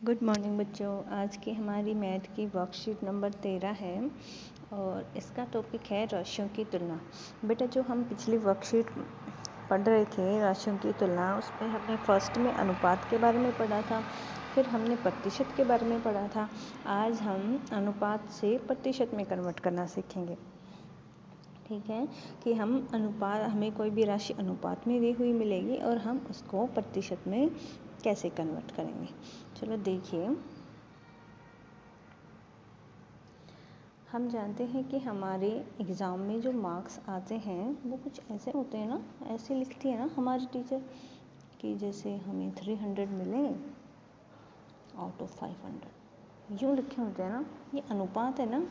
Good morning बच्चों। आज की हमारी मैथ की वर्कशीट नंबर 13 है और इसका टॉपिक है राशियों की तुलना। बेटा जो हम पिछली वर्कशीट पढ़ रहे थे राशियों की तुलना, उसमें हमने फर्स्ट में अनुपात के बारे में पढ़ा था, फिर हमने प्रतिशत के बारे में पढ़ा था। आज हम अनुपात से प्रतिशत में कन्वर्ट करना सीखेंगे। ठीक है कि हमें कोई भी राशि अनुपात में दी हुई मिलेगी और हम उसको प्रतिशत में कैसे कन्वर्ट करेंगे। चलो देखिए, हम जानते हैं कि हमारे एग्ज़ाम में जो मार्क्स आते हैं वो कुछ ऐसे होते हैं ना, ऐसे लिखती है ना हमारी टीचर कि जैसे हमें 300 मिले आउट ऑफ 500, यूँ लिखे होते हैं ना। ये अनुपात है ना,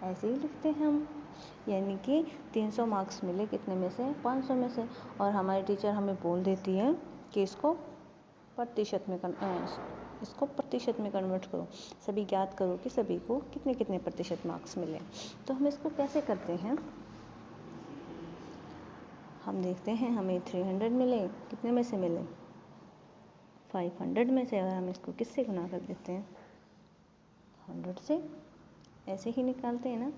ऐसे ही लिखते हैं हम। यानी कि 300 मार्क्स मिले कितने में से, 500 में से, और हमारी टीचर हमें बोल देती है कि इसको प्रतिशत में कन्वर्ट करो, सभी ज्ञात करो कि सभी को कितने कितने प्रतिशत मार्क्स मिले। तो हम इसको कैसे करते हैं, हम देखते हैं हमें 300 मिले, कितने में से मिले, 500 में से, और हम इसको किससे गुना कर देते हैं, 100 से। ऐसे ही निकालते हैं ना।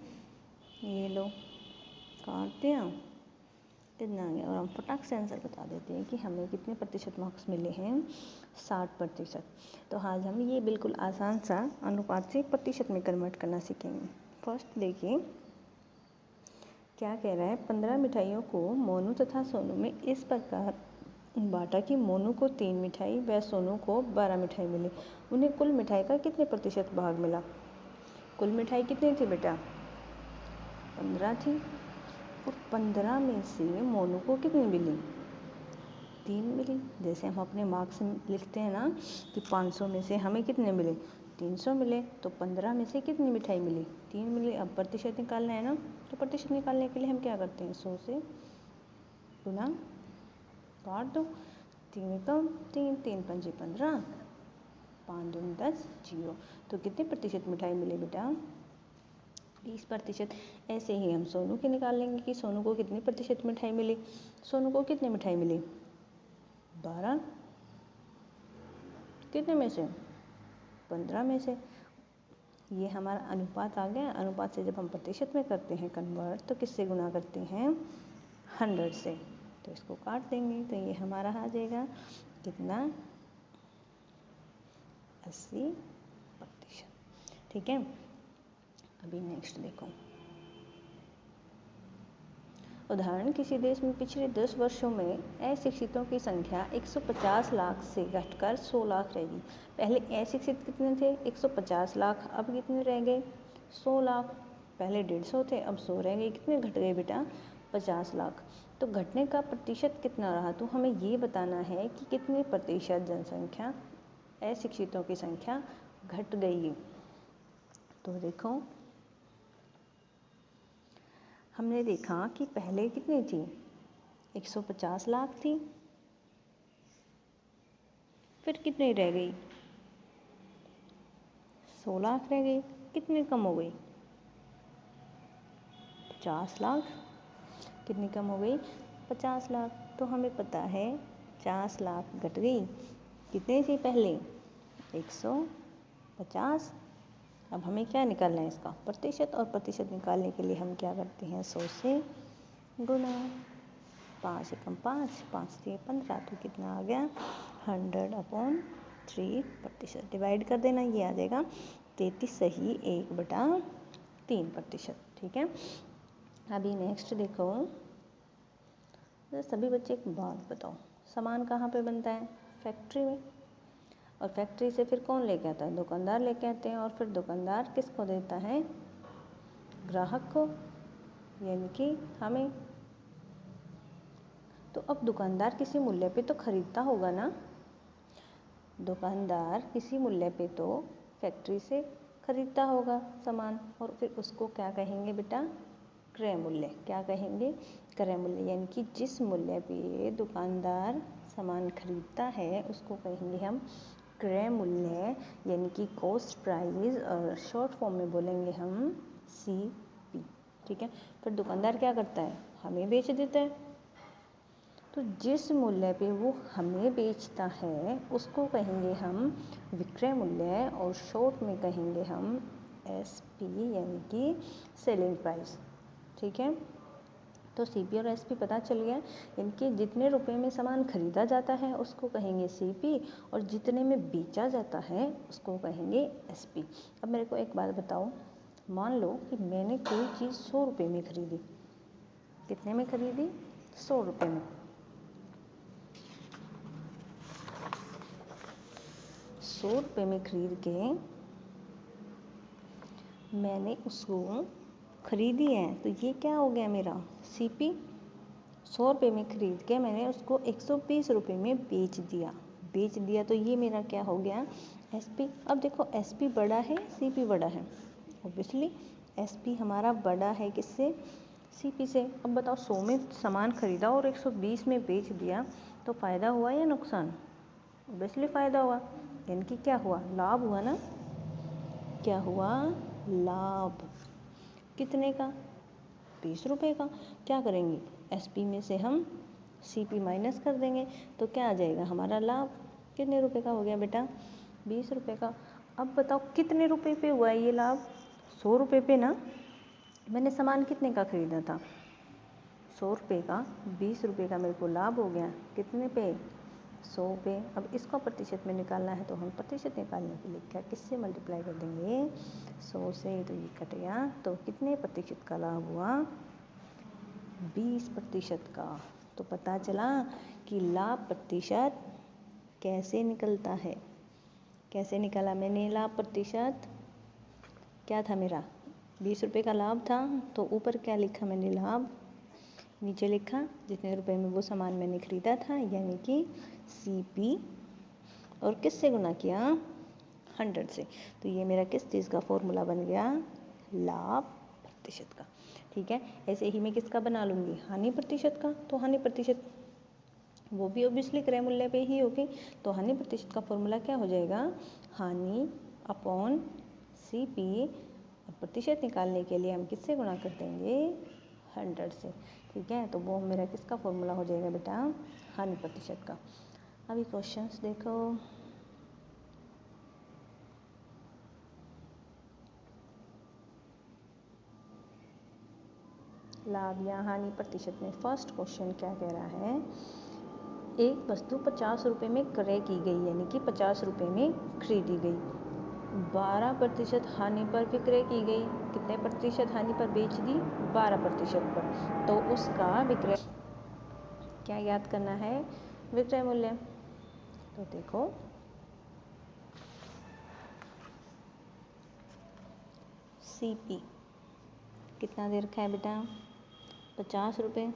ये लो, काट दिया, कितना आ गया, और हम फटाक से आंसर बता देते हैं कि हमें कितने प्रतिशत मार्क्स मिले हैं, 60%। तो आज हम ये बिल्कुल आसान सा अनुपात से प्रतिशत में कन्वर्ट करना सीखेंगे। फर्स्ट देखिए क्या कह रहा है। 15 मिठाइयों को मोनू तथा सोनू में इस प्रकार बांटा कि मोनू को 3 मिठाई व सोनू को 12 मिठाई मिली। उन्हें कुल मिठाई का कितने प्रतिशत भाग मिला। कुल मिठाई कितनी थी बेटा, 15 थी, और 15 में से मोनू को कितनी मिली, 3 मिली। जैसे हम अपने मार्क्स लिखते हैं ना कि 500 में से हमें कितने मिले, 300 मिले, तो 15 में से कितनी मिठाई मिली, 3 मिली। अब प्रतिशत निकालना है ना, तो प्रतिशत निकालने के लिए हम क्या करते हैं, 100 से गुना, काट दो, 3 कम 3, 3 पंजे 15, 5 दूनी 10, 0। तो कितने प्रतिशत मिठाई मिली बेटा, 20%। ऐसे ही हम सोनू के निकाल लेंगे कि सोनू को कितनी प्रतिशत मिठाई मिली। सोनू को कितनी मिठाई मिली, 12, कितने में से, 15 में से। ये हमारा अनुपात आ गया। अनुपात से जब हम प्रतिशत में करते हैं कन्वर्ट, तो किससे गुना करते हैं, 100 से। तो इसको काट देंगे, तो ये हमारा आ जाएगा कितना, 80%। ठीक है। अभी नेक्स्ट देखो उदाहरण। किसी देश में पिछले 10 वर्षों में अशिक्षितों की संख्या 150 लाख से घटकर 100 लाख रह गई। पहले अशिक्षित कितने थे, 150 लाख, अब कितने रह गए, 100 लाख। पहले 150 थे, अब 100 रह गए। कितने घट गए बेटा, 50 लाख। तो घटने का प्रतिशत कितना रहा, तो हमें ये बताना है कि कितने प्रतिशत जनसंख्या, अशिक्षितों की संख्या घट गई। तो देखो हमने देखा कि पहले कितनी थी, 150 लाख थी, फिर कितनी रह गई, 100 लाख रह गई। कितनी कम हो गई, 50 लाख। कितनी कम हो गई, 50 लाख। तो हमें पता है 50 लाख घट गई। कितनी थी पहले, 150। अब हमें क्या निकालना है, इसका प्रतिशत, और प्रतिशत निकालने के लिए हम क्या करते हैं, 100 से गुना, 5 एकम 5, 5 से 15, तो कितना आ गया, 100/3%। डिवाइड कर देना, ये आ जाएगा 33 सही 1/3%। ठीक है। अभी नेक्स्ट देखो, तो सभी बच्चे एक बात बताओ, सामान कहाँ पे बनता है, फैक्ट्री में। और फैक्ट्री से फिर कौन लेके आता है, दुकानदार लेके आते हैं, और फिर दुकानदार किसको देता है, ग्राहक को, यानी कि हमें। तो अब दुकानदार किसी मूल्य पे तो खरीदता होगा ना, दुकानदार किसी मूल्य पे तो फैक्ट्री से खरीदता होगा सामान, और फिर उसको क्या कहेंगे बेटा, क्रय मूल्य। क्या कहेंगे, क्रय मूल्य। यानी कि जिस मूल्य पे दुकानदार सामान खरीदता है उसको कहेंगे हम क्रय मूल्य, यानी कि कॉस्ट प्राइस, और शॉर्ट फॉर्म में बोलेंगे हम CP। ठीक है। फिर दुकानदार क्या करता है, हमें बेच देता है। तो जिस मूल्य पे वो हमें बेचता है उसको कहेंगे हम विक्रय मूल्य, और शॉर्ट में कहेंगे हम SP यानी कि सेलिंग प्राइस। ठीक है, तो CP और SP पता चल गया। इनके जितने रुपए में सामान खरीदा जाता है उसको कहेंगे CP, और जितने में बेचा जाता है उसको कहेंगे SP। अब मेरे को एक बात बताओ, मान लो कि मैंने कोई चीज़ 100 रुपये में खरीदी। कितने में खरीदी? 100 रुपये में। 100 रुपये में खरीद के मैंने उसको खरीदी है, तो ये क्या हो गया मेरा CP। 100 रुपये में खरीद के मैंने उसको 120 रुपये में बेच दिया, तो ये मेरा क्या हो गया SP। अब देखो SP बड़ा है CP बड़ा है, ऑब्वियसली SP हमारा बड़ा है किससे? CP से। अब बताओ 100 में सामान खरीदा और 120 में बेच दिया, तो फ़ायदा हुआ या नुकसान? ऑब्वियसली फ़ायदा हुआ, यानी कि क्या हुआ? लाभ हुआ ना। क्या हुआ? लाभ। कितने का? 20 रुपये का। क्या करेंगे? SP में से हम CP माइनस कर देंगे, तो क्या आ जाएगा हमारा लाभ? कितने रुपए का हो गया बेटा? 20 रुपये का। अब बताओ कितने रुपए पे हुआ ये लाभ? 100 रुपये पे ना। मैंने सामान कितने का खरीदा था? 100 रुपये का। 20 रुपये का मेरे को लाभ हो गया। कितने पे? 100 पे। अब इसको प्रतिशत में निकालना है, तो हम प्रतिशत निकालने के लिए क्या किससे मल्टीप्लाई कर देंगे? 100 से। तो ये कट गया, तो कितने प्रतिशत का लाभ हुआ? 20% का। तो पता चला कि लाभ प्रतिशत कैसे निकलता है। कैसे निकाला मैंने लाभ प्रतिशत? क्या था मेरा? 20 रुपये का लाभ था, तो ऊपर क्या लिखा मैंने? लाभ। नीचे लिखा जितने रुपए में वो सामान मैंने खरीदा था, यानी कि CP, और किससे गुना किया? 100 से। तो ये मेरा किस चीज़ का फॉर्मूला बन गया? लाभ प्रतिशत का। ठीक है, ऐसे ही मैं किसका बना लूँगी? हानि प्रतिशत का। तो हानि प्रतिशत वो भी ऑब्वियसली क्रय मूल्य पे ही होगी, तो हानि प्रतिशत का फॉर्मूला क्या हो जाएगा? हानि अपॉन CP, और प्रतिशत निकालने के लिए हम किससे गुणा कर देंगे? 100 से। ठीक है, तो वो मेरा किसका फॉर्मूला हो जाएगा बेटा? हानि प्रतिशत का। अभी क्वेश्चंस देखो। लाभ या हानि प्रतिशत में फर्स्ट क्वेश्चन क्या कह रहा है? एक वस्तु 50 रुपये में क्रय की गई, यानी कि 50 रुपये में खरीदी गई। 12% हानि पर विक्रय की गई। कितने प्रतिशत हानि पर बेच दी? 12% पर। तो उसका विक्रय क्या याद करना है? विक्रय मूल्य। तो देखो CP कितना दे रखा है बेटा? 50 रुपये।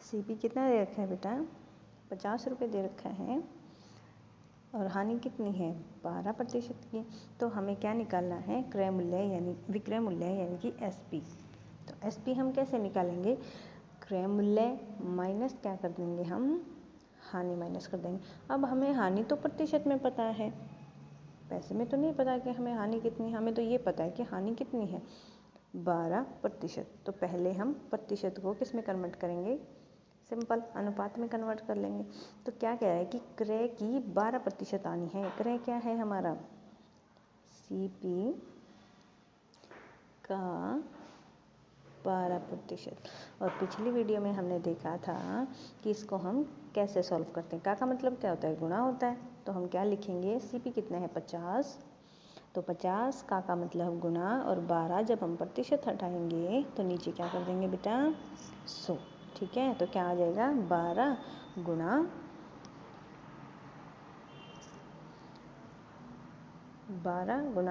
CP कितना दे रखा है बेटा? 50 रुपये दे रखा है, और हानि कितनी है? 12% की। तो हमें क्या निकालना है? क्रय मूल्य यानी विक्रय मूल्य, यानी कि SP। तो SP हम कैसे निकालेंगे? क्रय मूल्य माइनस क्या कर देंगे हम? हानि माइनस कर देंगे। अब हमें हानि तो प्रतिशत में पता है, पैसे में तो नहीं पता कि हमें हानि कितनी। हमें तो ये पता है कि हानि कितनी है? 12%। तो पहले हम प्रतिशत को किस में कन्वर्ट करेंगे? सिंपल अनुपात में कन्वर्ट कर लेंगे। तो क्या कह रहा है कि क्रय की 12% आनी है। क्रय क्या है हमारा? CP का 12%। और पिछली वीडियो में हमने देखा था कि इसको हम कैसे सॉल्व करते हैं। का मतलब क्या होता है? गुणा होता है। तो हम क्या लिखेंगे? CP कितना है? 50। तो 50 का मतलब गुणा, और 12 जब हम प्रतिशत हटाएंगे तो नीचे क्या कर देंगे बेटा? 100। ठीक है, तो क्या आ जाएगा? 12 गुणा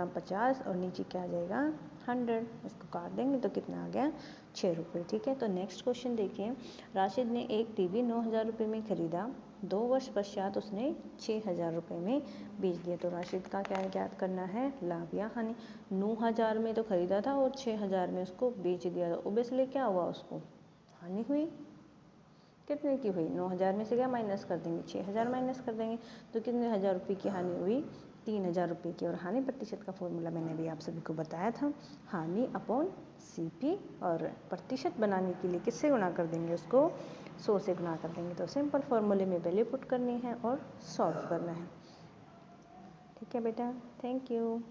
50, और नीचे क्या आ जाएगा? 100। इसको काट देंगे तो कितना आ गया? 6 रुपये। ठीक है, तो नेक्स्ट क्वेश्चन देखिए। राशिद ने एक टीवी 9,000 रुपये में खरीदा। 2 वर्ष पश्चात उसने 6,000 रुपये में बेच दिया। तो राशिद का क्या ज्ञात करना है? लाभ या हानि। 9,000 में तो खरीदा था और 6,000 में उसको बेच दिया, तो ओबियसली क्या हुआ? उसको हानि हुई। कितने की हुई? 9,000 में से क्या माइनस कर देंगे? 6,000 माइनस कर देंगे, तो कितने हज़ार रुपये की हानि हुई? 3000 रुपये की। और हानि प्रतिशत का फॉर्मूला मैंने भी आप सभी को बताया था, हानि अपॉन CP, और प्रतिशत बनाने के लिए किससे गुणा कर देंगे, उसको 100 से गुणा कर देंगे। तो सिंपल फॉर्मूले में वैल्यू पुट करनी है और सॉल्व करना है। ठीक है बेटा, थैंक यू।